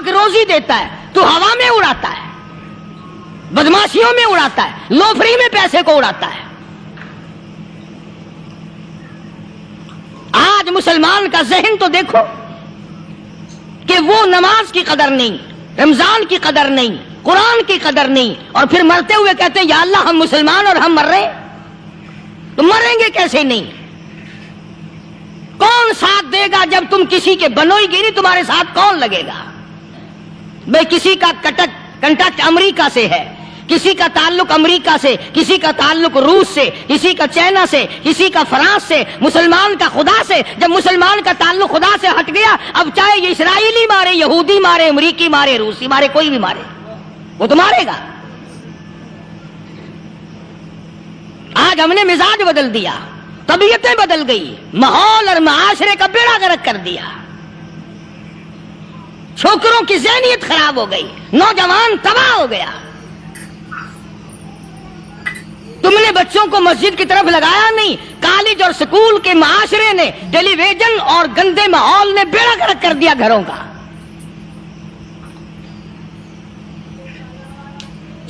پاک روزی دیتا ہے تو ہوا میں اڑاتا ہے، بدماشیوں میں اڑاتا ہے، لوفری میں پیسے کو اڑاتا ہے۔ آج مسلمان کا ذہن تو دیکھو کہ وہ نماز کی قدر نہیں، رمضان کی قدر نہیں، قرآن کی قدر نہیں، اور پھر مرتے ہوئے کہتے ہیں یا اللہ ہم مسلمان اور ہم مر رہے ہیں۔ تو مریں گے کیسے نہیں؟ کون ساتھ دے گا جب تم کسی کے بنو ہی گیری؟ تمہارے ساتھ کون لگے گا؟ بھئی کسی کا کنٹیکٹ امریکہ سے ہے، کسی کا تعلق امریکہ سے، کسی کا تعلق روس سے، کسی کا چائنا سے، کسی کا فرانس سے، مسلمان کا خدا سے۔ جب مسلمان کا تعلق خدا سے ہٹ گیا، اب چاہے یہ اسرائیلی مارے، یہودی مارے، امریکی مارے، روسی مارے، کوئی بھی مارے، وہ تو مارے گا۔ آج ہم نے مزاج بدل دیا، طبیعتیں بدل گئی، ماحول اور معاشرے کا بیڑا غرق کر دیا، چھوکروں کی ذہنیت خراب ہو گئی، نوجوان تباہ ہو گیا۔ تم نے بچوں کو مسجد کی طرف لگایا نہیں، کالج اور سکول کے معاشرے نے، ٹیلی ویژن اور گندے ماحول نے بیڑا غرق کر دیا گھروں کا۔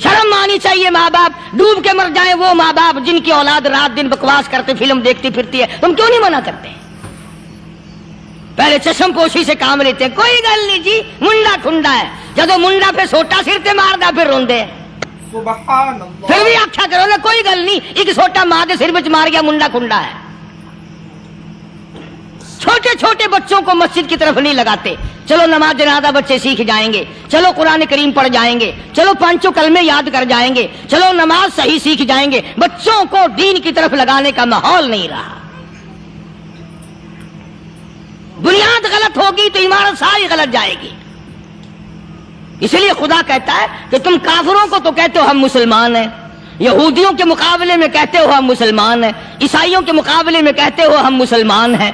شرم آنی چاہیے ماں باپ، ڈوب کے مر جائیں وہ ماں باپ جن کی اولاد رات دن بکواس کرتے فلم دیکھتی پھرتی ہے، تم کیوں نہیں منع کرتے؟ پہلے چشم پوشی سے کام لیتے، کوئی گل نہیں جی منڈا کھنڈا ہے، جدو منڈا پہ سوٹا سر تے ماردا پھر روندے، سبحان اللہ، پھر بھی آکھا کرو نا کوئی گل نہیں، ایک سوٹا ماں دے سر وچ مار گیا منڈا کھنڈا ہے۔ چھوٹے چھوٹے بچوں کو مسجد کی طرف نہیں لگاتے، چلو نماز جنازہ بچے سیکھ جائیں گے، چلو قرآن کریم پڑھ جائیں گے، چلو پانچوں کلمے یاد کر جائیں گے، چلو نماز صحیح سیکھ جائیں گے، بچوں کو دین کی طرف لگانے کا ماحول نہیں رہا۔ بنیاد غلط ہوگی تو عمارت ساری غلط جائے گی۔ اس لیے خدا کہتا ہے کہ تم کافروں کو تو کہتے ہو ہم مسلمان ہیں، یہودیوں کے مقابلے میں کہتے ہو ہم مسلمان ہیں، عیسائیوں کے مقابلے میں کہتے ہو ہم مسلمان ہیں،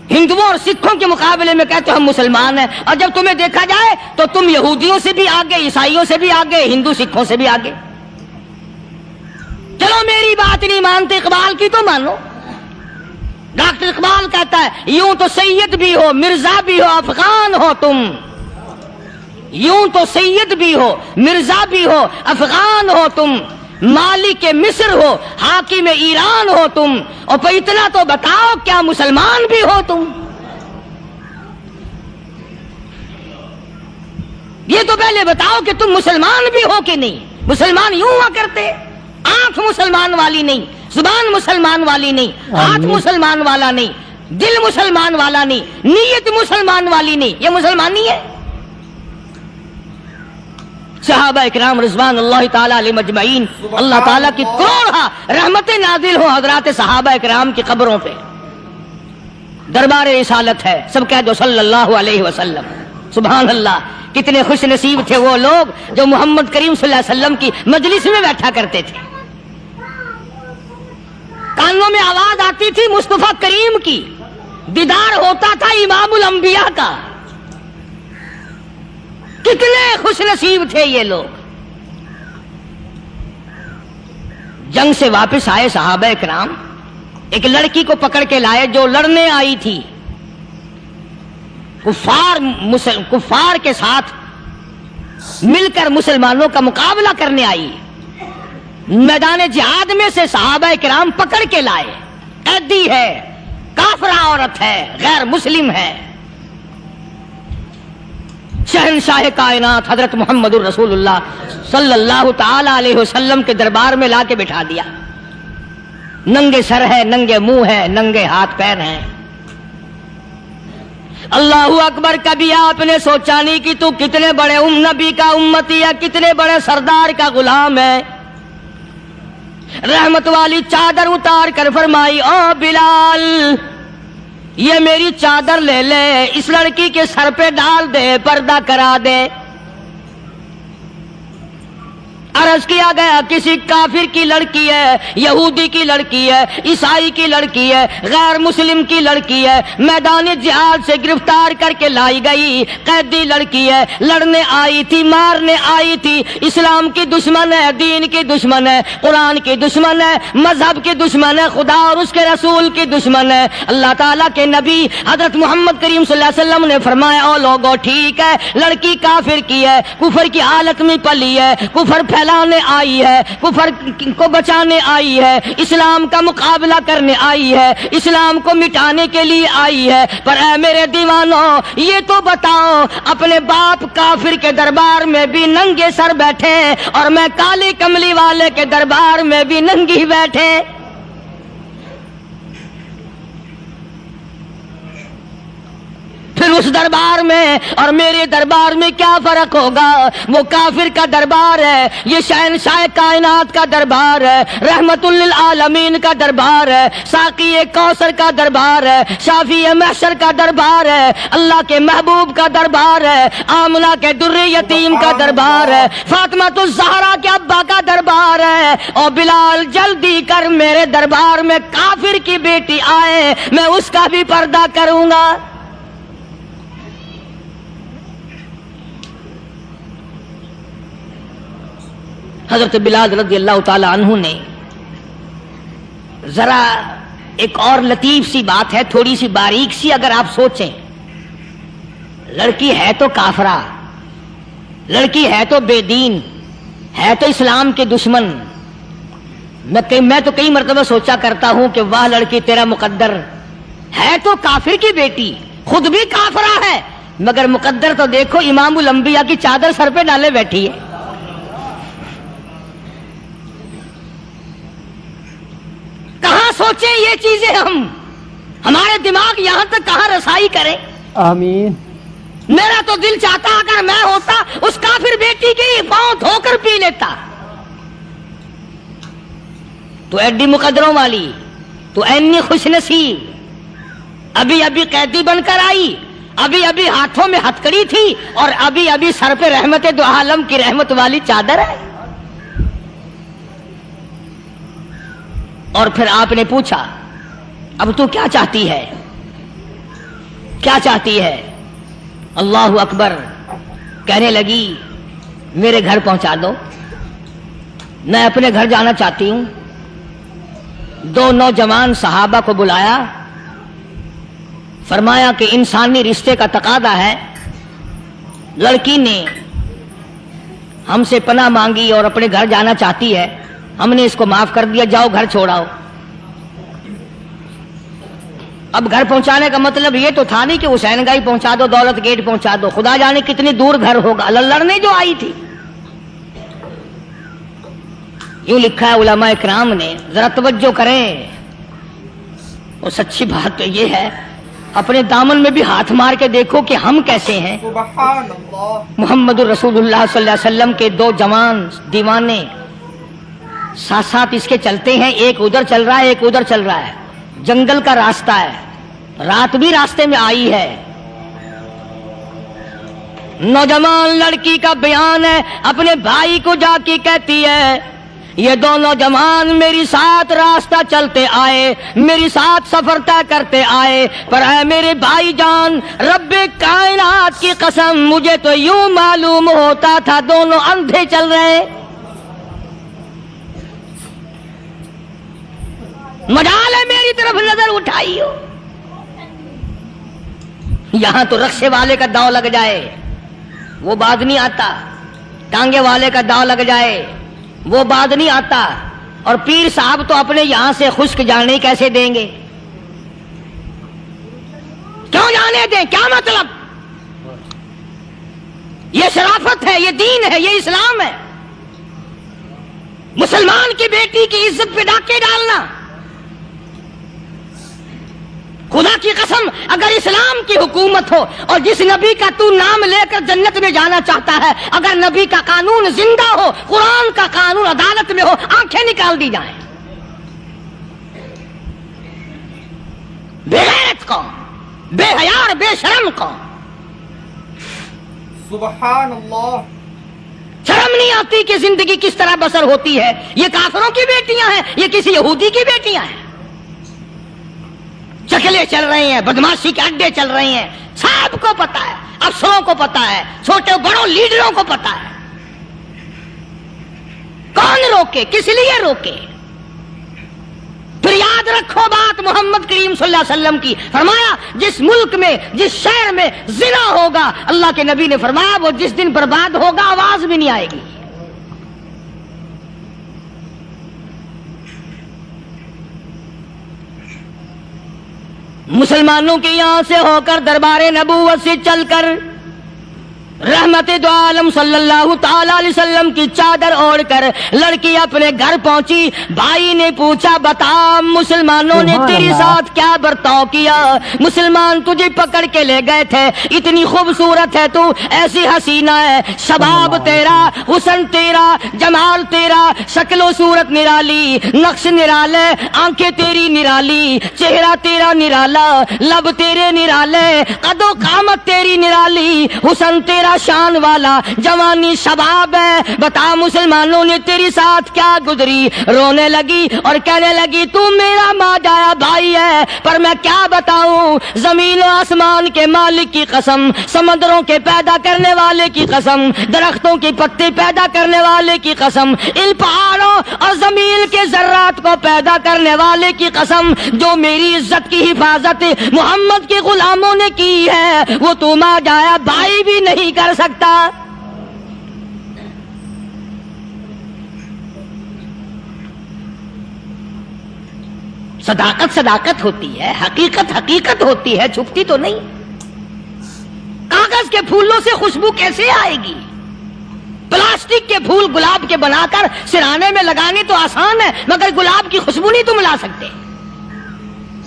ہندوؤں اور سکھوں کے مقابلے میں کہتے ہو ہم مسلمان ہیں، اور جب تمہیں دیکھا جائے تو تم یہودیوں سے بھی آگے، عیسائیوں سے بھی آگے، ہندو سکھوں سے بھی آگے۔ چلو میری بات نہیں مانتے، اقبال کی تو مانو۔ ڈاکٹر اقبال کہتا ہے یوں تو سید بھی ہو، مرزا بھی ہو، افغان ہو تم، یوں تو سید بھی ہو، مرزا بھی ہو، افغان ہو تم، مالک مصر ہو، حاکم ایران ہو تم، اور پھر اتنا تو بتاؤ کیا مسلمان بھی ہو تم؟ یہ تو پہلے بتاؤ کہ تم مسلمان بھی ہو کہ نہیں۔ مسلمان یوں ہوا کرتے، آنکھ مسلمان والی نہیں، زبان مسلمان والی نہیں، ہاتھ مسلمان والا نہیں، دل مسلمان والا نہیں، نیت مسلمان والی نہیں، یہ مسلمان نہیں ہے۔ صحابہ اکرام رضوان اللہ تعالی علیہ مجمعین، اللہ تعالیٰ کی کروڑ رحمتیں نازل ہو حضرات صحابہ اکرام کی قبروں پہ۔ دربار رسالت ہے، سب کہہ دو صلی اللہ علیہ وسلم۔ سبحان اللہ، کتنے خوش نصیب تھے وہ لوگ جو محمد کریم صلی اللہ علیہ وسلم کی مجلس میں بیٹھا کرتے تھے، کانوں میں آواز آتی تھی مصطفیٰ کریم کی، دیدار ہوتا تھا امام الانبیاء کا۔ کتنے خوش نصیب تھے یہ لوگ۔ جنگ سے واپس آئے صحابہ کرام، ایک لڑکی کو پکڑ کے لائے جو لڑنے آئی تھی، کفار کے ساتھ مل کر مسلمانوں کا مقابلہ کرنے آئی۔ میدان جہاد میں سے صحابہ کرام پکڑ کے لائے، قیدی ہے، کافرہ عورت ہے، غیر مسلم ہے، شہنشاہ کائنات حضرت محمد الرسول اللہ صلی اللہ تعالی علیہ وسلم کے دربار میں لا کے بٹھا دیا۔ ننگے سر ہے، ننگے منہ ہے، ننگے ہاتھ پیر ہیں۔ اللہ اکبر، کبھی آپ نے سوچا نہیں کہ تو کتنے بڑے نبی کا امتی ہے، کتنے بڑے سردار کا غلام ہے؟ رحمت والی چادر اتار کر فرمائی او بلال یہ میری چادر لے لے، اس لڑکی کے سر پہ ڈال دے، پردہ کرا دے۔ عرض کیا گیا کسی کافر کی لڑکی ہے، یہودی کی لڑکی ہے، عیسائی کی لڑکی ہے، غیر مسلم کی لڑکی ہے، میدان جہاد سے گرفتار کر کے لائی گئی، قیدی لڑکی ہے، لڑنے آئی تھی، مارنے آئی تھی، اسلام کی دشمن ہے، دین کی دشمن ہے، قرآن کی دشمن ہے، مذہب کی دشمن ہے، خدا اور اس کے رسول کی دشمن ہے۔ اللہ تعالیٰ کے نبی حضرت محمد کریم صلی اللہ علیہ وسلم نے فرمایا او لوگو ٹھیک ہے، لڑکی کافر کی ہے، کفر کی حالت میں پلی ہے، کفر پھیلانے آئی ہے، کفر کو بچانے آئی ہے، اسلام کا مقابلہ کرنے آئی ہے، اسلام کو مٹانے کے لیے آئی ہے، پر اے میرے دیوانوں یہ تو بتاؤ اپنے باپ کافر کے دربار میں بھی ننگے سر بیٹھے اور میں کالی کملی والے کے دربار میں بھی ننگی بیٹھے، پھر اس دربار میں اور میرے دربار میں کیا فرق ہوگا؟ وہ کافر کا دربار ہے، یہ شہنشاہ کائنات کا دربار ہے، رحمت للعالمین کا دربار ہے، ساقی کوثر کا دربار ہے، شافی محشر کا دربار ہے، اللہ کے محبوب کا دربار ہے، آمنہ کے در یتیم کا دربار ہے، فاطمہ الزہرا کے ابا کا دربار ہے، اور بلال جلدی کر میرے دربار میں کافر کی بیٹی آئے میں اس کا بھی پردہ کروں گا۔ حضرت بلال رضی اللہ تعالی عنہ نے ذرا ایک اور لطیف سی بات ہے، تھوڑی سی باریک سی، اگر آپ سوچیں، لڑکی ہے تو کافرہ، لڑکی ہے تو بے دین، ہے تو اسلام کے دشمن، میں تو کئی مرتبہ سوچا کرتا ہوں کہ واہ لڑکی تیرا مقدر، ہے تو کافر کی بیٹی، خود بھی کافرہ ہے، مگر مقدر تو دیکھو امام الانبیاء کی چادر سر پہ ڈالے بیٹھی ہے۔ کہاں سوچیں یہ چیزیں، ہمارے دماغ یہاں تک کہاں رسائی کریں؟ آمین۔ میرا تو دل چاہتا اگر میں ہوتا اس کافر بیٹی کی پاؤں دھو کر پی لیتا۔ تو ایڈی مقدروں والی، تو اینی خوش نصیب، ابھی ابھی قیدی بن کر آئی، ابھی ابھی ہاتھوں میں ہتکڑی تھی اور ابھی ابھی سر پہ رحمت دو عالم کی رحمت والی چادر ہے۔ اور پھر آپ نے پوچھا اب تو کیا چاہتی ہے، کیا چاہتی ہے؟ اللہ اکبر، کہنے لگی میرے گھر پہنچا دو، میں اپنے گھر جانا چاہتی ہوں۔ دو نوجوان صحابہ کو بلایا، فرمایا کہ انسانی رشتے کا تقاضا ہے، لڑکی نے ہم سے پناہ مانگی اور اپنے گھر جانا چاہتی ہے، ہم نے اس کو معاف کر دیا، جاؤ گھر چھوڑاؤ۔ اب گھر پہنچانے کا مطلب یہ تو تھا نہیں کہ حسین گائی پہنچا دو، دولت گیٹ پہنچا دو، خدا جانے کتنی دور گھر ہوگا، لڑنے جو آئی تھی۔ یوں لکھا ہے علماء اکرام نے، ذرا توجہ کریں، اور سچی بات تو یہ ہے اپنے دامن میں بھی ہاتھ مار کے دیکھو کہ ہم کیسے ہیں۔ سبحان اللہ۔ محمد الرسول اللہ صلی اللہ علیہ وسلم کے دو جوان دیوانے ساتھ ساتھ اس کے چلتے ہیں، ایک ادھر چل رہا ہے ایک ادھر چل رہا ہے، جنگل کا راستہ ہے، رات بھی راستے میں آئی ہے۔ نوجوان لڑکی کا بیان ہے، اپنے بھائی کو جا کے کہتی ہے یہ دونوں جوان میری ساتھ راستہ چلتے آئے، میری ساتھ سفر طے کرتے آئے، پر اے میرے بھائی جان، رب کائنات کی قسم مجھے تو یوں معلوم ہوتا تھا دونوں اندھے چل رہے، مجال ہے میری طرف نظر اٹھائی ہو۔ یہاں تو رکشے والے کا داؤ لگ جائے وہ بعد نہیں آتا، ٹانگے والے کا داؤ لگ جائے وہ بعد نہیں آتا، اور پیر صاحب تو اپنے یہاں سے خشک جانے کیسے دیں گے؟ کیوں جانے دیں؟ کیا مطلب؟ یہ شرافت ہے، یہ دین ہے، یہ اسلام ہے۔ مسلمان کی بیٹی کی عزت پہ ڈاکے ڈالنا، خدا کی قسم اگر اسلام کی حکومت ہو اور جس نبی کا تو نام لے کر جنت میں جانا چاہتا ہے، اگر نبی کا قانون زندہ ہو، قرآن کا قانون عدالت میں ہو، آنکھیں نکال دی جائیں۔ بے غیرت قوم، بے حیا اور بے شرم قوم، سبحان اللہ۔ شرم شرم نہیں آتی کہ زندگی کس طرح بسر ہوتی ہے؟ یہ کافروں کی بیٹیاں ہیں، یہ کسی یہودی کی بیٹیاں ہیں. چکلے چل رہے ہیں، بدماشی کے اڈے چل رہے ہیں، سب کو پتا ہے، افسروں کو پتا ہے، چھوٹے بڑوں لیڈروں کو پتا ہے. کون روکے؟ کس لیے روکے؟ پھر یاد رکھو بات محمد کریم صلی اللہ علیہ وسلم کی. فرمایا جس ملک میں، جس شہر میں زنا ہوگا، اللہ کے نبی نے فرمایا وہ جس دن برباد ہوگا آواز بھی نہیں آئے گی. مسلمانوں کے یہاں سے ہو کر دربار نبوت سے چل کر رحمت دو عالم صلی اللہ تعالی علیہ وسلم کی چادر اوڑھ کر لڑکی اپنے گھر پہنچی. بھائی نے پوچھا بتا مسلمانوں نے تیرے ساتھ کیا برتاؤ کیا؟ مسلمان تجھے پکڑ کے لے گئے تھے، اتنی خوبصورت ہے تو، ایسی حسینہ ہے، شباب تیرا، حسن تیرا، جمال تیرا، شکل و صورت نرالی، نقش نرالے، آنکھیں تیری نرالی، چہرہ تیرا نرالا، لب تیرے نرالے، قد و قامت تیری نرالی، حسن تیرا شان والا، جوانی شباب ہے، بتا مسلمانوں نے تیری ساتھ کیا گزری؟ رونے لگی اور کہنے لگی تو میرا ماجایا بھائی ہے، پر میں کیا بتاؤں، زمین و آسمان کے مالک کی قسم، سمندروں کے پیدا کرنے والے کی قسم، درختوں کی پتے پیدا کرنے والے کی قسم، ان پہاڑوں اور زمین کے ذرات کو پیدا کرنے والے کی قسم، جو میری عزت کی حفاظت محمد کے غلاموں نے کی ہے وہ تو ماجایا بھائی بھی نہیں کر سکتا. صداقت صداقت ہوتی ہے، حقیقت حقیقت ہوتی ہے، چھپتی تو نہیں. کاغذ کے پھولوں سے خوشبو کیسے آئے گی؟ پلاسٹک کے پھول گلاب کے بنا کر سرانے میں لگانے تو آسان ہے، مگر گلاب کی خوشبو نہیں تم لا سکتے.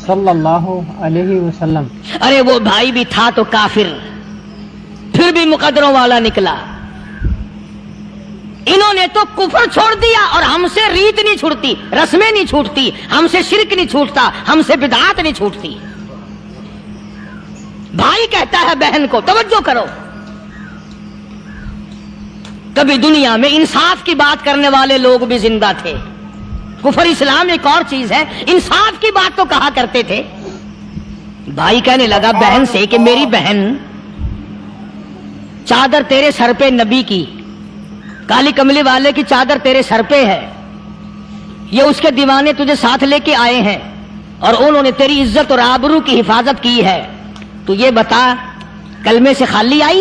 صلی اللہ علیہ وسلم. ارے وہ بھائی بھی تھا تو کافر، پھر بھی مقدروں والا نکلا. انہوں نے تو کفر چھوڑ دیا، اور ہم سے ریت نہیں چھوٹتی، رسمیں نہیں چھوٹتی، ہم سے شرک نہیں چھوٹتا، ہم سے بدعات نہیں چھوٹتی. بھائی کہتا ہے بہن کو، توجہ کرو، کبھی دنیا میں انصاف کی بات کرنے والے لوگ بھی زندہ تھے. کفر اسلام ایک اور چیز ہے، انصاف کی بات تو کہا کرتے تھے. بھائی کہنے لگا بہن سے کہ میری بہن، چادر تیرے سر پہ نبی کی، کالی کملی والے کی چادر تیرے سر پہ ہے، یہ اس کے دیوانے تجھے ساتھ لے کے آئے ہیں اور انہوں نے تیری عزت اور آبرو کی حفاظت کی ہے. تو یہ بتا کلمے سے خالی آئی؟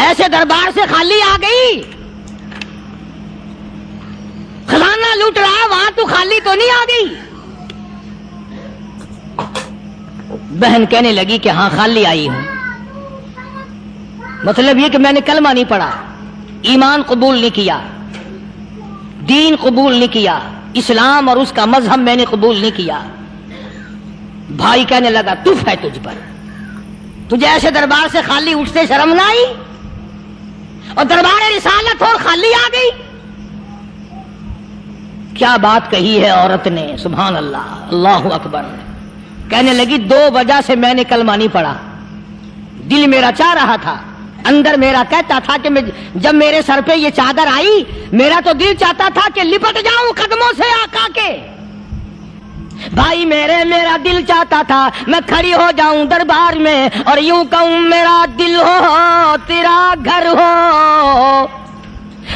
ایسے دربار سے خالی آ گئی؟ خزانہ لوٹ رہا ہے وہاں تو خالی تو نہیں آ گئی؟ بہن کہنے لگی کہ ہاں خالی آئی ہوں. مطلب یہ کہ میں نے کلمہ نہیں پڑھا، ایمان قبول نہیں کیا، دین قبول نہیں کیا، اسلام اور اس کا مذہب میں نے قبول نہیں کیا. بھائی کہنے لگا تف ہے تجھ پر، تجھے ایسے دربار سے خالی اٹھتے شرم نہ آئی؟ اور دربار رسالت اور خالی آ گئی. کیا بات کہی ہے عورت نے، سبحان اللہ، اللہ اکبر. کہنے لگی 2 وجہ سے میں نے کلمہ نہیں پڑھا. دل میرا چاہ رہا تھا، اندر میرا کہتا تھا کہ جب میرے سر پہ یہ چادر آئی، میرا تو دل چاہتا تھا کہ لپٹ جاؤں قدموں سے آقا کے. بھائی میرا دل چاہتا تھا میں کھڑی ہو جاؤں دربار میں اور یوں کہوں میرا دل ہو تیرا گھر ہو،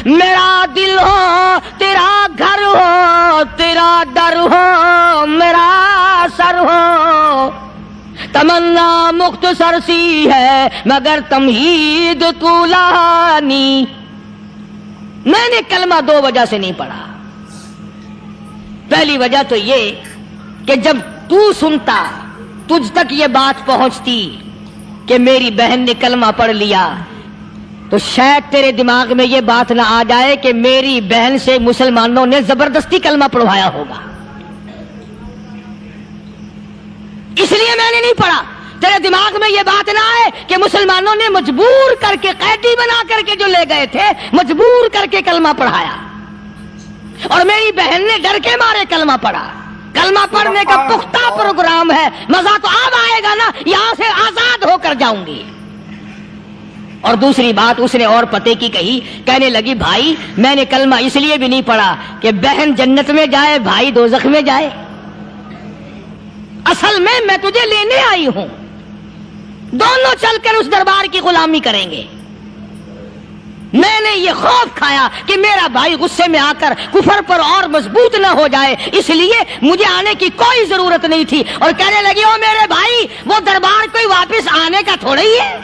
میرا دل ہو تیرا گھر ہو، تیرا در ہو میرا سر ہو. تمنا مختصر سی ہے مگر تمہید طولانی. میں نے کلمہ 2 وجہ سے نہیں پڑھا. پہلی وجہ تو یہ کہ جب تو سنتا، تجھ تک یہ بات پہنچتی کہ میری بہن نے کلمہ پڑھ لیا، تو شاید تیرے دماغ میں یہ بات نہ آ جائے کہ میری بہن سے مسلمانوں نے زبردستی کلمہ پڑھوایا ہوگا. اس لیے میں نے نہیں پڑھا. تیرے دماغ میں یہ بات نہ آئے کہ مسلمانوں نے مجبور کر کے، قیدی بنا کر کے جو لے گئے تھے، مجبور کر کے کلمہ پڑھایا اور میری بہن نے ڈر کے مارے کلمہ پڑھا. کلمہ پڑھنے کا پختہ پروگرام ہے، مزہ تو اب آئے گا نا، یہاں سے آزاد ہو کر جاؤں گی. اور دوسری بات اس نے اور پتے کی کہی، کہنے لگی بھائی میں نے کلمہ اس لیے بھی نہیں پڑھا کہ بہن جنت میں جائے بھائی دوزخ میں جائے، اصل میں تجھے لینے آئی ہوں، دونوں چل کر اس دربار کی غلامی کریں گے۔ میں نے یہ خوف کھایا کہ میرا بھائی غصے میں آ کر کفر پر اور مضبوط نہ ہو جائے، اس لیے مجھے آنے کی کوئی ضرورت نہیں تھی۔ اور کہنے لگی او میرے بھائی وہ دربار کوئی واپس آنے کا تھوڑا ہی ہے،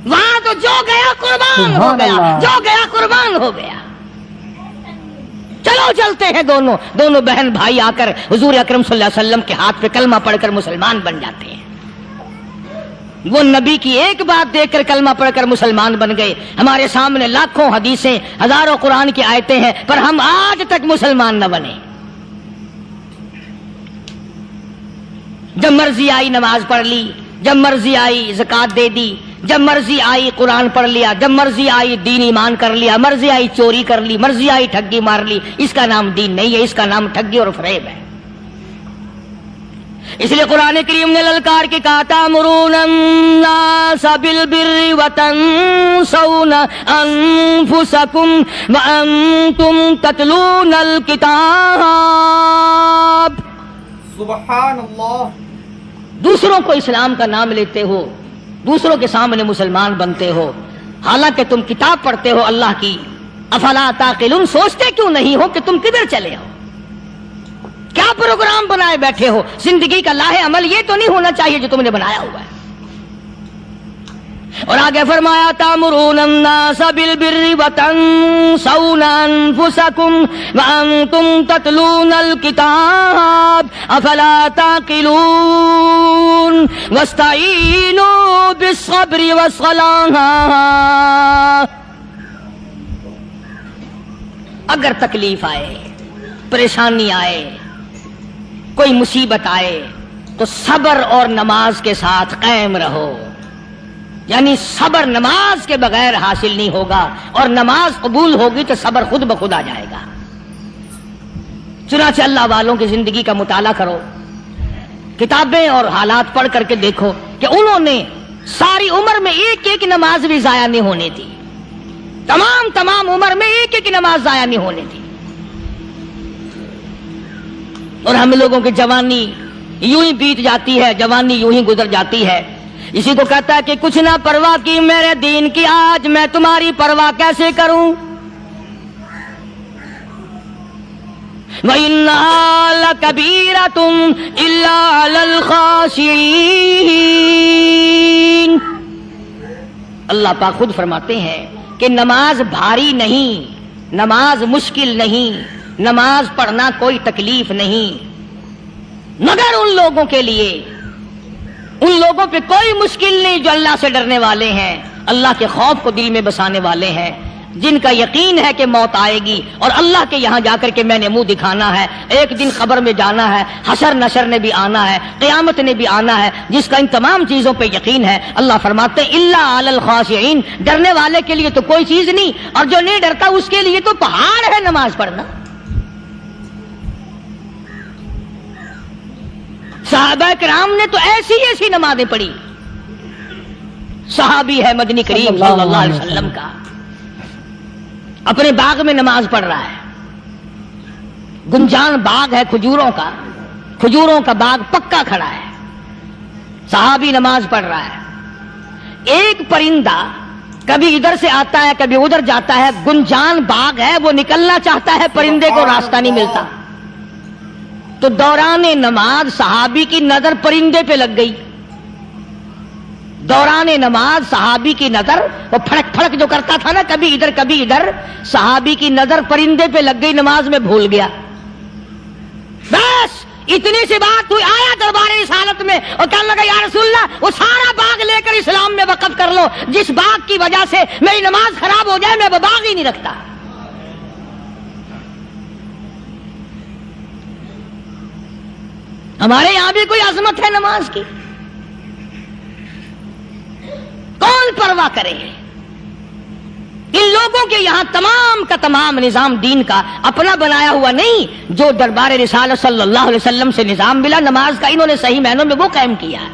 وہاں تو جو گیا قربان ہو گیا، جو گیا قربان ہو گیا۔ چلو چلتے ہیں، دونوں بہن بھائی آ کر حضور اکرم صلی اللہ علیہ وسلم کے ہاتھ پہ کلمہ پڑھ کر مسلمان بن جاتے ہیں۔ وہ نبی کی ایک بات دیکھ کر کلمہ پڑھ کر مسلمان بن گئے۔ ہمارے سامنے لاکھوں حدیثیں، ہزاروں قرآن کی آیتیں ہیں، پر ہم آج تک مسلمان نہ بنے۔ جب مرضی آئی نماز پڑھ لی، جب مرضی آئی زکوٰۃ دے دی، جب مرضی آئی قرآن پڑھ لیا، جب مرضی آئی دین ایمان کر لیا، مرضی آئی چوری کر لی، مرضی آئی ٹھگی مار لی۔ اس کا نام دین نہیں ہے، اس کا نام ٹھگی اور فریب ہے۔ اس لیے قرآن کریم نے للکار کے کہا تأمرون الناس بالبر وتنسون انفسکم وانتم تتلون الکتاب۔ سبحان اللہ۔ دوسروں کو اسلام کا نام لیتے ہو، دوسروں کے سامنے مسلمان بنتے ہو، حالانکہ تم کتاب پڑھتے ہو اللہ کی۔ افلا تعقلون، سوچتے کیوں نہیں ہو کہ تم کدھر چلے ہو؟ کیا پروگرام بنائے بیٹھے ہو؟ زندگی کا لاہ عمل یہ تو نہیں ہونا چاہیے جو تم نے بنایا ہوا ہے۔ اور آگے فرمایا تأمرون الناس بالبر وتنسون انفسکم وانتم تتلون الکتاب افلا تعقلون واستعینوا بالصبر والصلاة۔ اگر تکلیف آئے، پریشانی آئے، کوئی مصیبت آئے تو صبر اور نماز کے ساتھ قائم رہو۔ یعنی صبر نماز کے بغیر حاصل نہیں ہوگا، اور نماز قبول ہوگی تو صبر خود بخود آ جائے گا۔ چنانچہ اللہ والوں کی زندگی کا مطالعہ کرو، کتابیں اور حالات پڑھ کر کے دیکھو کہ انہوں نے ساری عمر میں ایک ایک نماز بھی ضائع نہیں ہونے دی، تمام عمر میں ایک ایک نماز ضائع نہیں ہونے دی۔ اور ہم لوگوں کی جوانی یوں ہی بیت جاتی ہے، جوانی یوں ہی گزر جاتی ہے۔ اسی کو کہتا ہے کہ کچھ نہ پرواہ کی میرے دین کی، آج میں تمہاری پرواہ کیسے کروں؟ وَإِنَّهَا لَكَبِيرَةٌ إِلَّا عَلَى الْخَاشِعِينَ۔ اللہ پاک خود فرماتے ہیں کہ نماز بھاری نہیں، نماز مشکل نہیں، نماز پڑھنا کوئی تکلیف نہیں، مگر ان لوگوں کے لیے، ان لوگوں پہ کوئی مشکل نہیں جو اللہ سے ڈرنے والے ہیں، اللہ کے خوف کو دل میں بسانے والے ہیں، جن کا یقین ہے کہ موت آئے گی اور اللہ کے یہاں جا کر کے میں نے منہ دکھانا ہے، ایک دن قبر میں جانا ہے، حشر نشر نے بھی آنا ہے، قیامت نے بھی آنا ہے، جس کا ان تمام چیزوں پہ یقین ہے۔ اللہ فرماتے ہیں الا علی الخاشعین، ڈرنے والے کے لیے تو کوئی چیز نہیں، اور جو نہیں ڈرتا اس کے لیے تو پہاڑ ہے نماز پڑھنا۔ صحابہ کرام نے تو ایسی ایسی نمازیں پڑھی۔ صحابی ہے مدنی کریم صلی اللہ علیہ وسلم کا، اپنے باغ میں نماز پڑھ رہا ہے، گنجان باغ ہے کھجوروں کا باغ پکا کھڑا ہے، صحابی نماز پڑھ رہا ہے۔ ایک پرندہ کبھی ادھر سے آتا ہے کبھی ادھر جاتا ہے، گنجان باغ ہے، وہ نکلنا چاہتا ہے، پرندے کو راستہ نہیں ملتا، تو دوران نماز صحابی کی نظر پرندے پہ لگ گئی۔ دوران نماز صحابی کی نظر، وہ پھڑک پھڑک جو کرتا تھا نا، کبھی ادھر، صحابی کی نظر پرندے پہ لگ گئی، نماز میں بھول گیا۔ بس اتنی سی بات ہوئی، آیا دربار رسالت میں اور کہنے لگا یا رسول اللہ وہ سارا باغ لے کر اسلام میں وقف کر لو، جس باغ کی وجہ سے میری نماز خراب ہو جائے میں وہ باغ ہی نہیں رکھتا۔ ہمارے یہاں بھی کوئی عظمت ہے نماز کی؟ کون پرواہ کرے؟ ان لوگوں کے یہاں تمام کا تمام نظام دین کا اپنا بنایا ہوا نہیں، جو دربار رسالت صلی اللہ علیہ وسلم سے نظام ملا نماز کا، انہوں نے صحیح معنوں میں وہ قائم کیا ہے۔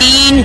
3,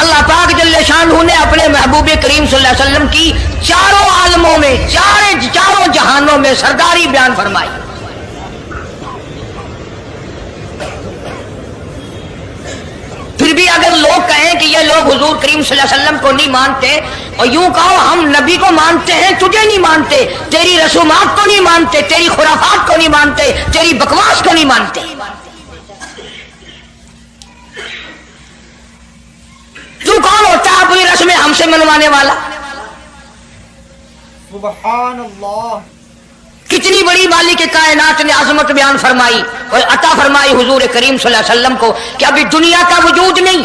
اللہ پاک جل شانہ نے اپنے محبوب کریم صلی اللہ علیہ وسلم کی چاروں عالموں میں چاروں جہانوں میں سرداری بیان فرمائی. پھر بھی اگر لوگ کہیں کہ یہ لوگ حضور کریم صلی اللہ علیہ وسلم کو نہیں مانتے اور یوں کہو ہم نبی کو مانتے ہیں تجھے نہیں مانتے, تیری رسومات کو نہیں مانتے, تیری خرافات کو نہیں مانتے, تیری بکواس کو نہیں مانتے. تو کون ہوتا ہے اپنی رسمیں ہم سے منوانے والا؟ سبحان اللہ. کتنی بڑی مالک کائنات نے عظمت بیان فرمائی اور عطا فرمائی حضور کریم صلی اللہ علیہ وسلم کو کہ ابھی دنیا کا وجود نہیں,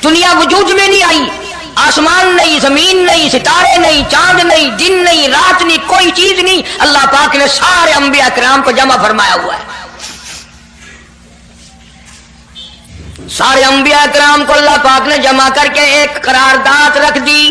دنیا وجود میں نہیں آئی, آسمان نہیں, زمین نہیں, ستارے نہیں, چاند نہیں, دن نہیں, رات نہیں, کوئی چیز نہیں. اللہ پاک نے سارے انبیاء کرام کو جمع فرمایا ہوا ہے. سارے انبیاء کرام کو اللہ پاک نے جمع کر کے ایک قرارداد رکھ دی.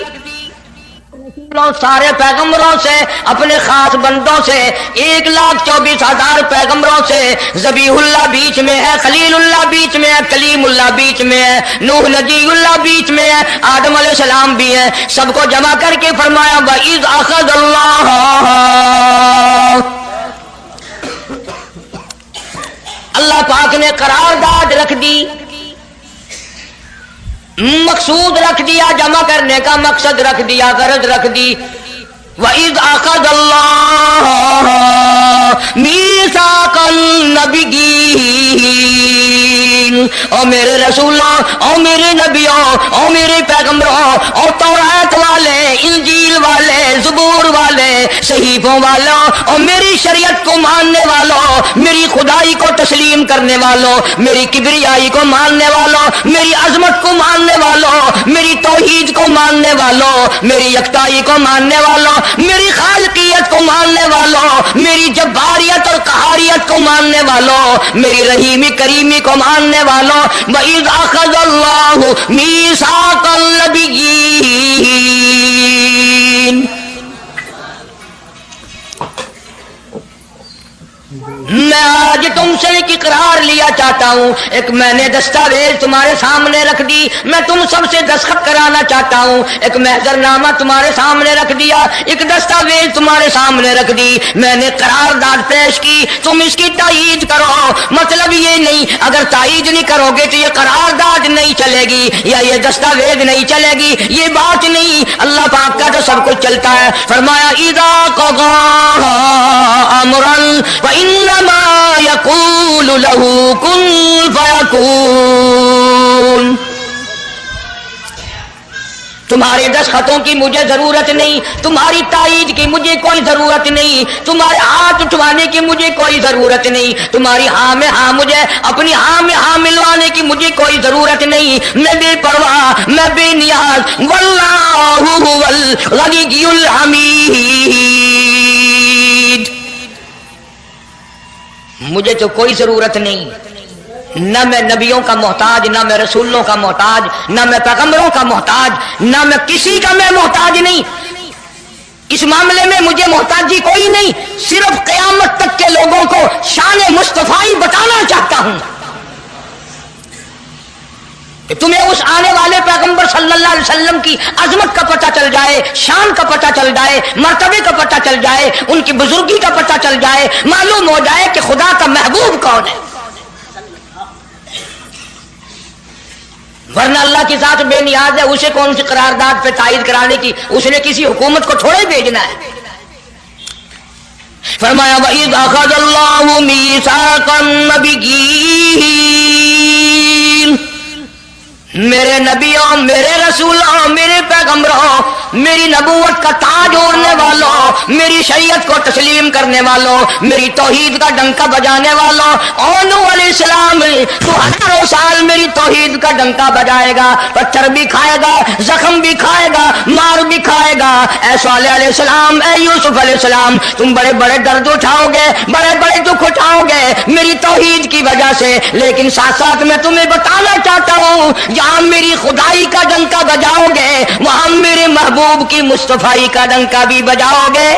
سارے پیغمبروں سے, اپنے خاص بندوں سے, 1,24,000 پیغمبروں سے, ذبیح اللہ بیچ میں ہے, خلیل اللہ بیچ میں ہے, کلیم اللہ بیچ میں ہے, نوح نجی اللہ بیچ میں ہے, آدم علیہ السلام بھی ہے. سب کو جمع کر کے فرمایا وَإِذْ أَخَذَ اللَّهُ, اللہ پاک نے قرارداد رکھ دی, مقصود رکھ دیا, جمع کرنے کا مقصد رکھ دیا, غرض رکھ دی. وَإِذْ أَخَذَ اللَّهُ مِيثَاقَ النَّبِيِّينَ, او میرے رسولوں, او میرے نبیوں, او میرے پیغمبروں, او تورات والے, انجیل والے, زبور والے, صحیفوں والوں, او میری شریعت کو ماننے والوں, میری خدائی کو تسلیم کرنے والوں, میری کبریائی کو ماننے والوں, میری عظمت کو ماننے والوں, میری توحید کو ماننے والوں, میری یکتائی کو ماننے والوں, میری خالقیت کو ماننے والوں, میری جباریت اور قہاریت کو ماننے والوں, میری رحیمی کریمی کو ماننے والوں. وَإِذْ أَخَذَ اللَّهُ مِيثَاقَ النَّبِيِّينَ, میں آج تم سے ایک اقرار لیا چاہتا ہوں, ایک میں نے دستاویز تمہارے سامنے رکھ دی, میں تم سب سے دستخط کرانا چاہتا ہوں, ایک محضر نامہ تمہارے سامنے رکھ دیا, ایک دستاویز تمہارے سامنے رکھ دی, میں نے قرارداد پیش کی, تم اس کی تائید کرو. مطلب یہ نہیں اگر تائید نہیں کرو گے تو یہ قرارداد نہیں چلے گی یا یہ دستاویز نہیں چلے گی, یہ بات نہیں. اللہ پاک کا تو سب کچھ چلتا ہے. فرمایا اذا قضى امرا فانما يقول له كن فيكون. تمہارے دستخطوں کی مجھے ضرورت نہیں, تمہاری تائید کی مجھے کوئی ضرورت نہیں, تمہارے ہاتھ اٹھوانے کی مجھے کوئی ضرورت نہیں, تمہاری ہاں میں ہاں مجھے اپنی ہاں میں ہاں ملوانے کی مجھے کوئی ضرورت نہیں. میں بے پرواہ, میں بے نیاز. واللہ هو الغنی الحمید, مجھے تو کوئی ضرورت نہیں, نہ میں نبیوں کا محتاج, نہ میں رسولوں کا محتاج, نہ میں پیغمبروں کا محتاج, نہ میں کسی کا میں محتاج نہیں. اس معاملے میں مجھے محتاجی کوئی نہیں. صرف قیامت تک کے لوگوں کو شان مصطفی بتانا چاہتا ہوں کہ تمہیں اس آنے والے پیغمبر صلی اللہ علیہ وسلم کی عظمت کا پتہ چل جائے, شان کا پتہ چل جائے, مرتبے کا پتہ چل جائے, ان کی بزرگی کا پتہ چل جائے, معلوم ہو جائے کہ خدا کا محبوب کون ہے. ورنہ اللہ کی ذات بے نیاز ہے, اسے کون سی قرارداد پہ تائید کرانے کی, اس نے کسی حکومت کو تھوڑے بھیجنا ہے. فرمایا وَإِذْ أَخَذَ اللَّهُ مِيثَاقَ النَّبِيِّينَ, میرے نبیوں, میرے رسولوں, میرے پیغمبروں, میری نبوت کا تاج اوڑھنے والوں, میری شریعت کو تسلیم کرنے والوں, میری توحید کا ڈنکا بجانے والوں, اور نوح علیہ السلام تو ہزاروں سال میری توحید کا ڈنکا بجائے گا, پتھر بھی کھائے گا, زخم بھی کھائے گا, مار بھی کھائے گا. اے صالح علیہ السلام, اے یوسف علیہ السلام, تم بڑے بڑے درد اٹھاؤ گے, بڑے بڑے دکھ اٹھاؤ گے میری توحید کی وجہ سے, لیکن ساتھ ساتھ میں تمہیں بتانا چاہتا ہوں جہاں میری خدائی کا ڈنکا بجاؤ گے وہاں میرے محبوب کی مصطفی کا ڈنکا بھی بجاؤ گے.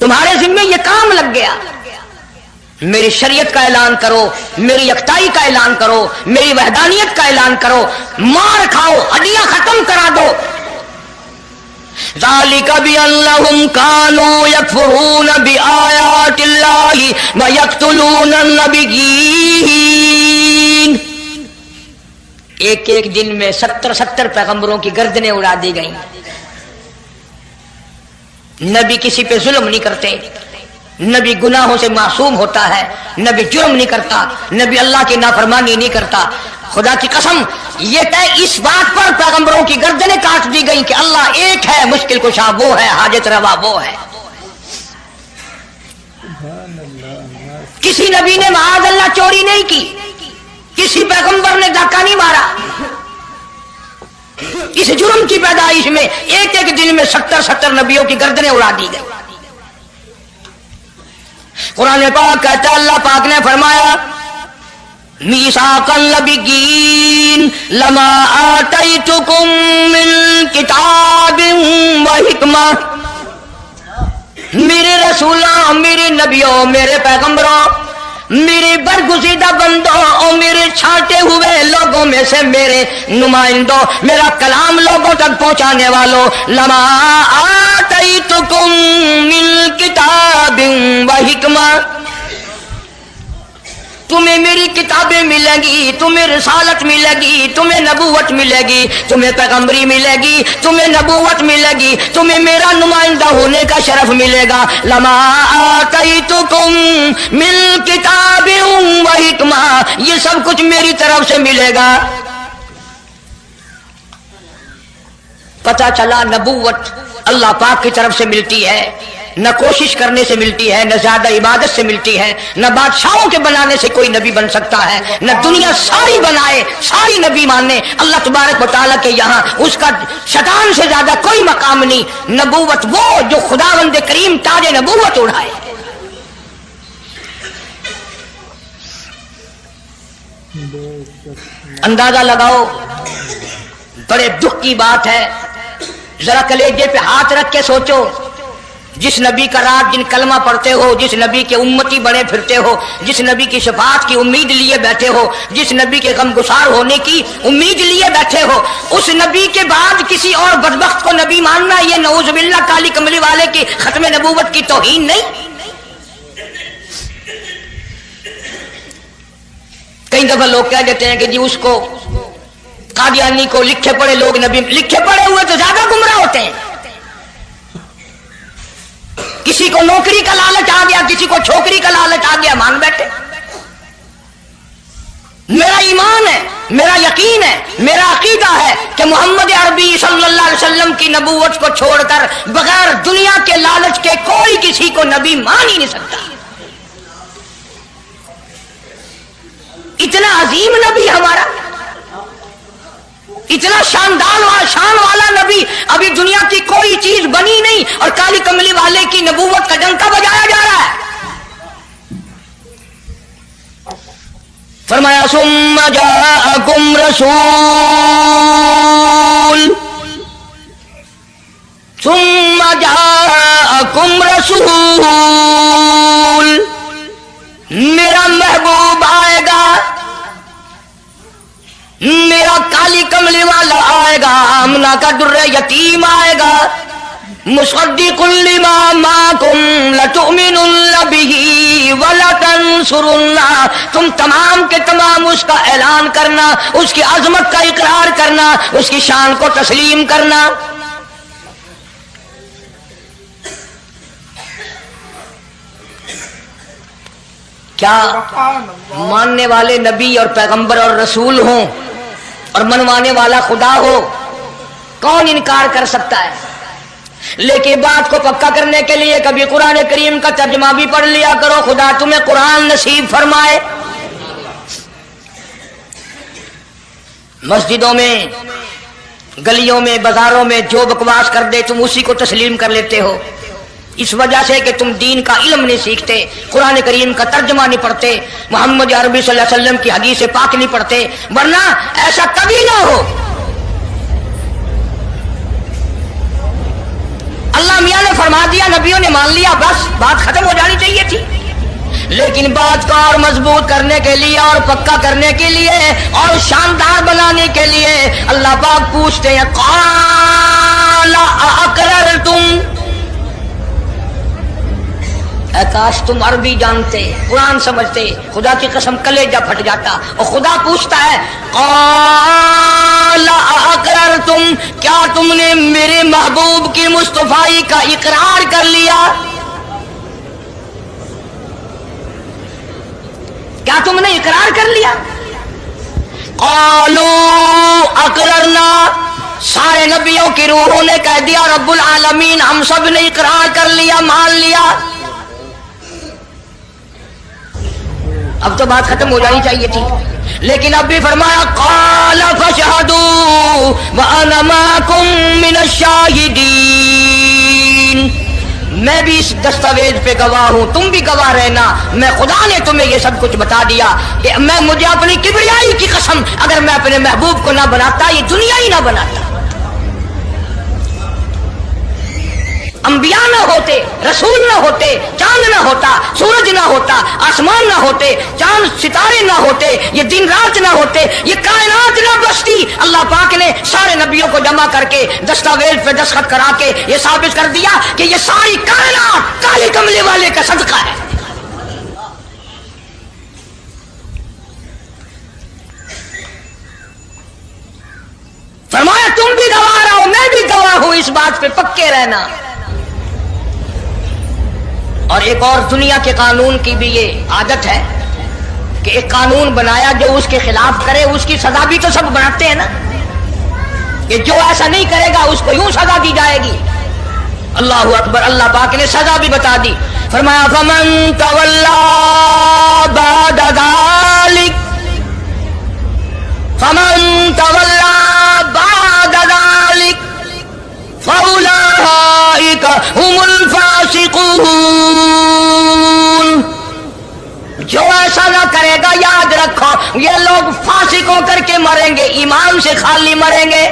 تمہارے ذمہ یہ کام لگ گیا. میری شریعت کا اعلان کرو، میری یکتائی کا اعلان کرو، میری وحدانیت کا اعلان کرو، مار کھاؤ، ہڈیاں ختم کرا دو۔ ذالک بأنہم کانوا یکفرون بآیات اللہ ویقتلون النبیین۔ ایک ایک دن میں 70 پیغمبروں کی گردنیں اڑا دی گئیں۔ نبی کسی پہ ظلم نہیں کرتے، نبی گناہوں سے معصوم ہوتا ہے، نبی جرم نہیں کرتا، نبی اللہ کی نافرمانی نہیں کرتا۔ خدا کی قسم یہ طے اس بات پر پیغمبروں کی گردنیں کاٹ دی گئیں کہ اللہ ایک ہے، مشکل کشا وہ ہے، حاجت روا وہ ہے۔ کسی نبی نے معاذ اللہ چوری نہیں کی، کسی پیغمبر نے ڈاکہ نہیں مارا۔ اس جرم کی پیدائش میں ایک ایک دن میں 70 نبیوں کی گردنیں اڑا دی گئی۔ قرآن پاک کہتا ہے، اللہ پاک نے فرمایا میثاق النبیین لما آتیتکم من کتاب و حکمہ، میرے رسولوں، میرے نبیوں، میرے پیغمبروں، میرے برگزیدہ بندوں اور میرے چھانٹے ہوئے لوگوں میں سے میرے نمائندوں، میرا کلام لوگوں تک پہنچانے والوں، لما آتیتکم من کتاب و حکمہ، تمہیں میری کتابیں ملیں گی، تمہیں رسالت ملے گی، تمہیں نبوت ملے گی، تمہیں پیغمبری ملے گی، تمہیں نبوت ملے گی، تمہیں میرا نمائندہ ہونے کا شرف ملے گا۔ لما آتیتکم من کتاب و حکمہ، یہ سب کچھ میری طرف سے ملے گا۔ پتہ چلا نبوت اللہ پاک کی طرف سے ملتی ہے، نہ کوشش کرنے سے ملتی ہے، نہ زیادہ عبادت سے ملتی ہے، نہ بادشاہوں کے بنانے سے کوئی نبی بن سکتا ہے، نہ دنیا ساری بنائے ساری نبی مانے اللہ تبارک و تعالیٰ کے یہاں اس کا شیطان سے زیادہ کوئی مقام نہیں۔ نبوت وہ جو خداوند کریم تاج نبوت اڑھائے۔ اندازہ لگاؤ، بڑے دکھ کی بات ہے، ذرا کلیجے پہ ہاتھ رکھ کے سوچو، جس نبی کا رات دن کلمہ پڑھتے ہو، جس نبی کے امتی بنے پھرتے ہو، جس نبی کی شفاعت کی امید لیے بیٹھے ہو، جس نبی کے غم گسار ہونے کی امید لیے بیٹھے ہو، اس نبی کے بعد کسی اور بدبخت کو نبی ماننا یہ نعوذ باللہ کالی کملی والے کی ختم نبوت کی توہین نہیں؟ کئی دفعہ لوگ کہہ دیتے ہیں کہ جی اس کو قادیانی کو لکھے پڑھے لوگ نبی، لکھے پڑھے ہوئے تو زیادہ گمراہ ہوتے ہیں۔ کسی کو نوکری کا لالچ آ گیا، کسی کو چھوکری کا لالچ آ گیا، مان بیٹھے۔ میرا ایمان ہے، میرا یقین ہے، میرا عقیدہ ہے کہ محمد عربی صلی اللہ علیہ وسلم کی نبوت کو چھوڑ کر بغیر دنیا کے لالچ کے کوئی کسی کو نبی مان ہی نہیں سکتا۔ اتنا عظیم نبی ہمارا، اتنا شان والا نبی، ابھی دنیا کی کوئی چیز بنی نہیں اور کالی کملی والے کی نبوت کا ڈنکا بجایا جا رہا ہے۔ فرمایا ثم جاءکم رسول، ثم جاءکم رسول، میرا محبوب آئے گا، میرا کالی کملی والا آئے گا، آمنہ کا در یتیم آئے گا، مصدق لما معکم لتؤمنن بہ ولتنصرنہ، تم تمام کے تمام اس کا اعلان کرنا، اس کی عظمت کا اقرار کرنا، اس کی شان کو تسلیم کرنا۔ کیا ماننے والے نبی اور پیغمبر اور رسول ہوں اور منوانے والا خدا ہو، کون انکار کر سکتا ہے؟ لیکن بات کو پکا کرنے کے لیے کبھی قرآن کریم کا ترجمہ بھی پڑھ لیا کرو، خدا تمہیں قرآن نصیب فرمائے۔ مسجدوں میں، گلیوں میں، بازاروں میں جو بکواس کر دے تم اسی کو تسلیم کر لیتے ہو، اس وجہ سے کہ تم دین کا علم نہیں سیکھتے، قرآن کریم کا ترجمہ نہیں پڑھتے، محمد عربی صلی اللہ علیہ وسلم کی حدیث پاک نہیں پڑھتے، ورنہ ایسا کبھی نہ ہو۔ اللہ میاں نے فرما دیا، نبیوں نے مان لیا، بس بات ختم ہو جانی چاہیے تھی۔ لیکن بات کو اور مضبوط کرنے کے لیے اور پکا کرنے کے لیے اور شاندار بنانے کے لیے اللہ پاک پوچھتے ہیں قال اقررتم، اے کاش تم عربی جانتے، قرآن سمجھتے، خدا کی قسم کلیجہ پھٹ جاتا۔ اور خدا پوچھتا ہے قال اقررتم، کیا تم نے میرے محبوب کی مصطفائی کا اقرار کر لیا؟ کیا تم نے اقرار کر لیا؟ قالوا اقررنا، سارے نبیوں کی روحوں نے کہہ دیا رب العالمین ہم سب نے اقرار کر لیا، مان لیا۔ اب تو بات ختم ہو جانی چاہیے تھی، لیکن اب بھی فرمایا قال فاشهدوا وانا معكم من الشاهدين، میں بھی اس دستاویز پہ گواہ ہوں، تم بھی گواہ رہنا، میں خدا نے تمہیں یہ سب کچھ بتا دیا کہ میں مجھے اپنی کبریائی کی قسم اگر میں اپنے محبوب کو نہ بناتا یہ دنیا ہی نہ بناتا، انبیاء نہ ہوتے، رسول نہ ہوتے، چاند نہ ہوتا، سورج نہ ہوتا، آسمان نہ ہوتے، چاند ستارے نہ ہوتے، یہ دن رات نہ ہوتے، یہ کائنات نہ بستی۔ اللہ پاک نے سارے نبیوں کو جمع کر کے دستاویز پہ دستخط کرا کے یہ ثابت کر دیا کہ یہ ساری کائنات کالے کملے والے کا صدقہ ہے۔ فرمایا تم بھی گواہ رہو، میں بھی گواہ ہوں، اس بات پہ پکے رہنا۔ اور ایک اور دنیا کے قانون کی بھی یہ عادت ہے کہ ایک قانون بنایا جو اس کے خلاف کرے اس کی سزا بھی تو سب بناتے ہیں نا، کہ جو ایسا نہیں کرے گا اس کو یوں سزا دی جائے گی۔ اللہ اکبر، اللہ پاک نے سزا بھی بتا دی، فرمایا فمن تولا بعد ذلک، فمن تولا بعد ذلک فاولئک هم الفاسقون، جو ایسا نہ کرے گا یاد رکھو یہ لوگ فاسق ہو کر کے مریں گے، ایمان سے خالی مریں گے۔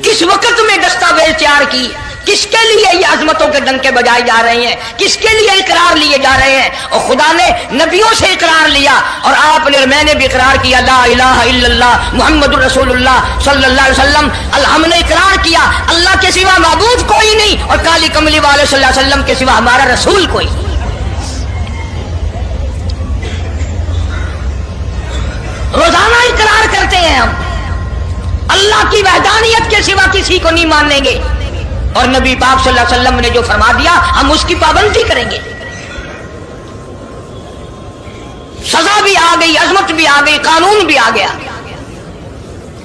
کس وقت میں دستاویز تیار کی، کس کے لیے یہ عظمتوں کے ڈنکے بجائے جا رہے ہیں، کس کے لیے اقرار لیے جا رہے ہیں؟ اور خدا نے نبیوں سے اقرار لیا اور آپ نے اور میں نے بھی اقرار کیا لا الہ الا اللہ محمد رسول اللہ صلی اللہ علیہ وسلم۔ ہم نے اقرار کیا اللہ کے سوا معبود کوئی نہیں اور کالی کملی والے صلی اللہ علیہ وسلم کے سوا ہمارا رسول کوئی۔ روزانہ اقرار کرتے ہیں ہم اللہ کی وحدانیت کے سوا کسی کو نہیں مانیں گے، اور نبی پاک صلی اللہ علیہ وسلم نے جو فرما دیا ہم اس کی پابندی کریں گے۔ سزا بھی آ گئی، عظمت بھی آ گئی، قانون بھی آ گیا۔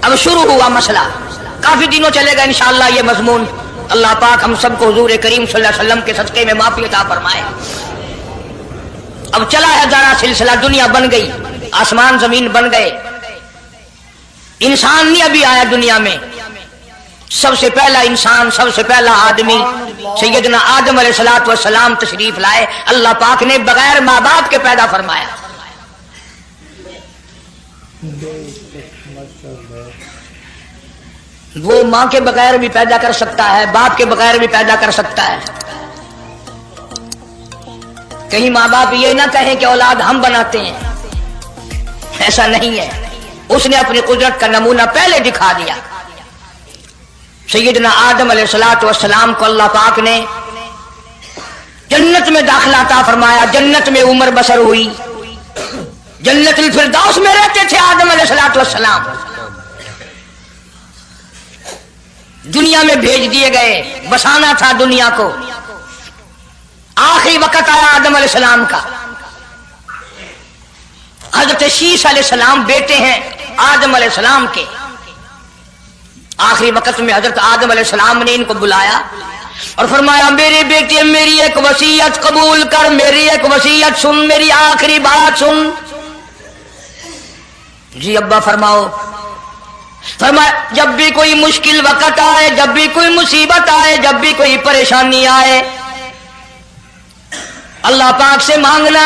اب شروع ہوا مسئلہ، کافی دنوں چلے گا انشاءاللہ یہ مضمون۔ اللہ پاک ہم سب کو حضور کریم صلی اللہ علیہ وسلم کے صدقے میں معافی عطا فرمائے۔ اب چلا ہے ذرا سلسلہ، دنیا بن گئی، آسمان زمین بن گئے، انسان نہیں ابھی آیا دنیا میں۔ سب سے پہلا انسان، سب سے پہلا آدمی سیدنا آدم علیہ الصلوۃ والسلام تشریف لائے۔ اللہ پاک نے بغیر ماں باپ کے پیدا فرمایا۔ وہ ماں کے بغیر بھی پیدا کر سکتا ہے، باپ کے بغیر بھی پیدا کر سکتا ہے۔ کہیں ماں باپ یہ نہ کہیں کہ اولاد ہم بناتے ہیں، ایسا نہیں ہے۔ اس نے اپنی قدرت کا نمونہ پہلے دکھا دیا۔ سیدنا آدم علیہ الصلوۃ والسلام کو اللہ پاک نے جنت میں داخلہ عطا فرمایا، جنت میں عمر بسر ہوئی، جنت الفردوس میں رہتے تھے آدم علیہ الصلوۃ والسلام۔ دنیا میں بھیج دیے گئے، بسانا تھا دنیا کو۔ آخری وقت آیا آدم علیہ السلام کا۔ حضرت شیس علیہ السلام بیٹے ہیں آدم علیہ السلام کے۔ آخری وقت میں حضرت آدم علیہ السلام نے ان کو بلایا اور فرمایا میرے بیٹے میری ایک وصیت قبول کر، میری ایک وصیت سن، میری آخری بات سن۔ جی ابا فرماؤ۔ فرمایا جب بھی کوئی مشکل وقت آئے، جب بھی کوئی مصیبت آئے، جب بھی کوئی پریشانی آئے، اللہ پاک سے مانگنا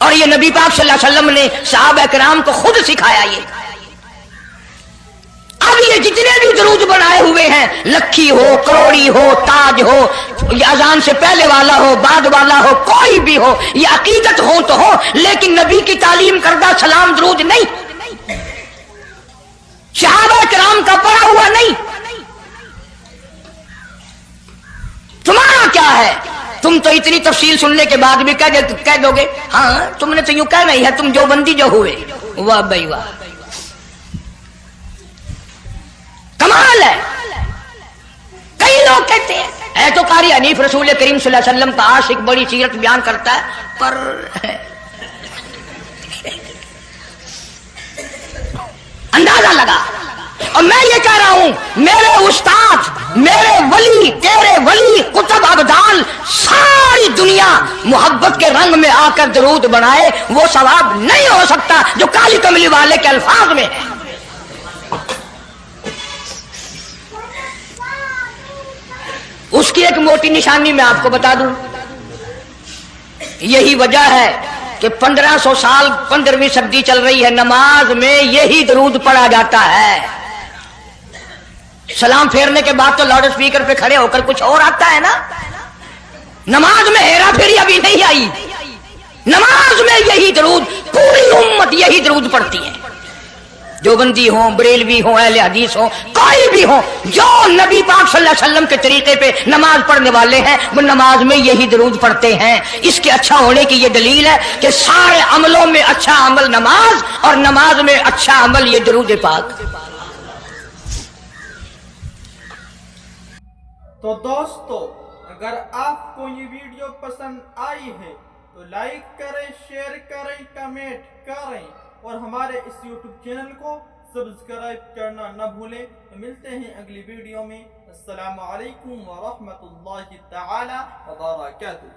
اور یہ نبی پاک صلی اللہ علیہ وسلم نے صحابہ کرام کو خود سکھایا یہ. اب یہ جتنے بھی درود بنائے ہوئے ہیں، لکھی ہو، کروڑی ہو، تاج ہو، یہ اذان سے پہلے والا ہو، بعد والا ہو، کوئی بھی ہو، یہ عقیدت ہو تو ہو، لیکن نبی کی تعلیم کردہ سلام درود نہیں، صحابہ کرام کا پڑھا ہوا نہیں. تمہارا کیا ہے؟ تم تو اتنی تفصیل سننے کے بعد بھی کہہ دو گے ہاں تم نے تو یوں کہنا ہی ہے، تم جو بندی جو ہوئے. واہ بھائی واہ، کمال ہے. کئی لوگ کہتے ہیں اے تو قاری حنیف رسول کریم صلی اللہ علیہ وسلم کا عاشق بڑی سیرت بیان کرتا ہے، پر اندازہ لگا. اور میں یہ کہہ رہا ہوں میرے استاد، میرے ولی، تیرے ولی، کتب ابدال، ساری دنیا محبت کے رنگ میں آ کر درود بنائے، وہ ثواب نہیں ہو سکتا جو کالی کملی والے کے الفاظ میں ہے. اس کی ایک موٹی نشانی میں آپ کو بتا دوں. یہی وجہ ہے کہ 1500 سال 15ویں صدی چل رہی ہے، نماز میں یہی درود پڑھا جاتا ہے. سلام پھیرنے کے بعد تو لاؤڈ اسپیکر پہ کھڑے ہو کر کچھ اور آتا ہے نا. نماز میں ہیرا پھیری ابھی نہیں آئی، نماز میں یہی درود، پوری امت یہی درود پڑھتی ہے. جو بندی ہوں، بریلوی ہوں، اہل حدیث ہوں، کوئی بھی ہوں، جو نبی پاک صلی اللہ علیہ وسلم کے طریقے پہ نماز پڑھنے والے ہیں وہ نماز میں یہی درود پڑھتے ہیں. اس کے اچھا ہونے کی یہ دلیل ہے کہ سارے عملوں میں اچھا عمل نماز، اور نماز میں اچھا عمل یہ درود پاک. تو دوستو، اگر آپ کو یہ ویڈیو پسند آئی ہے تو لائک کریں، شیئر کریں، کمنٹ کریں اور ہمارے اس یوٹیوب چینل کو سبسکرائب کرنا نہ بھولیں. ملتے ہیں اگلی ویڈیو میں. السلام علیکم ورحمۃ اللہ تعالی وبرکاتہ.